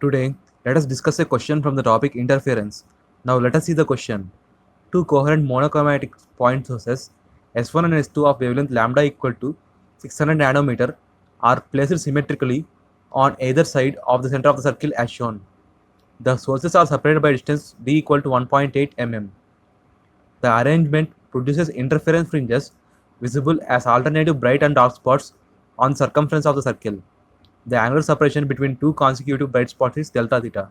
Today, let us discuss a question from the topic interference. Now, let us see the question. Two coherent monochromatic point sources S1 and S2 of wavelength lambda equal to 600 nanometer are placed symmetrically on either side of the center of the circle as shown. The sources are separated by distance d equal to 1.8 mm. The arrangement produces interference fringes visible as alternative bright and dark spots on circumference of the circle. The angular separation between two consecutive bright spots is delta theta.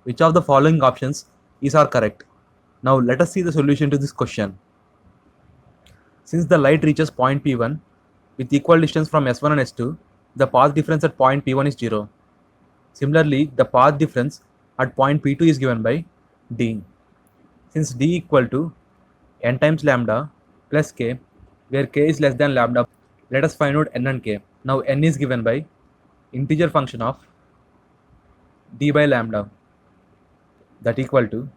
Which of the following options are correct? Now let us see the solution to this question. Since the light reaches point P1 with equal distance from S1 and S2, the path difference at point P1 is 0. Similarly, the path difference at point P2 is given by d. Since d equal to n times lambda plus k, where k is less than lambda, let us find out n and k. Now n is given by integer function of d by lambda, that equal to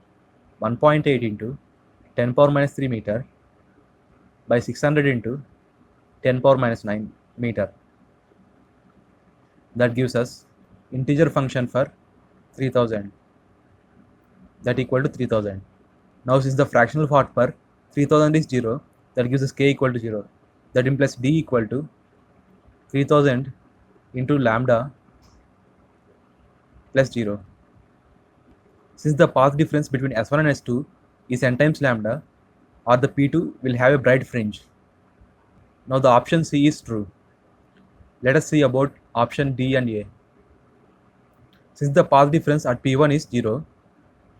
1.8 into 10 power minus 3 meter by 600 into 10 power minus 9 meter. That gives us integer function for 3000, that equal to 3000. Now since the fractional part for 3000 is 0, that gives us k equal to 0. That implies d equal to 3000 into lambda plus 0. Since the path difference between S1 and S2 is n times lambda, or the P2 will have a bright fringe. Now the option C is true. Let us see about option D and A. Since the path difference at P1 is 0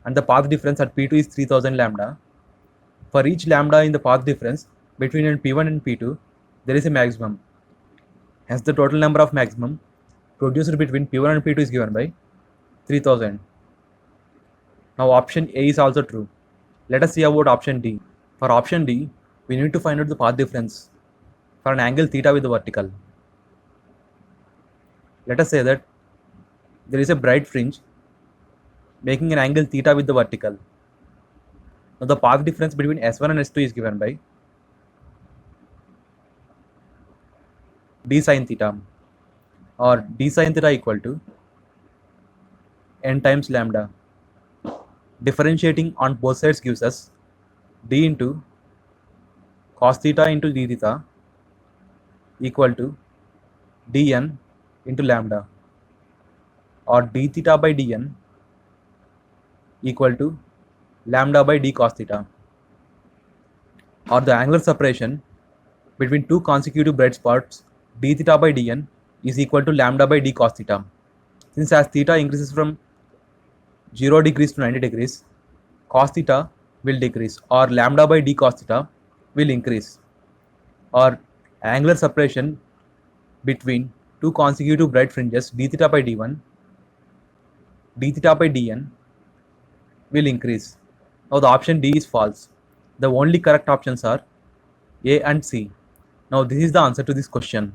and the path difference at P2 is 3000 lambda, for each lambda in the path difference between P1 and P2, there is a maximum. Hence the total number of maximum produced between P1 and P2 is given by 3000. Now option A is also true. Let us see about option D. For option D, we need to find out the path difference for an angle theta with the vertical. Let us say that there is a bright fringe making an angle theta with the vertical. Now the path difference between S1 and S2 is given by d sin theta, or d sin theta equal to n times lambda. Differentiating on both sides gives us d into cos theta into d theta equal to dn into lambda, or d theta by dn equal to lambda by d cos theta, or the angular separation between two consecutive bright spots d theta by dn is equal to lambda by d cos theta. Since as theta increases from 0 degrees to 90 degrees, cos theta will decrease, or lambda by d cos theta will increase, or angular separation between two consecutive bright fringes d theta by d1, d theta by dn will increase. Now the option D is false. The only correct options are A and C. Now this is the answer to this question.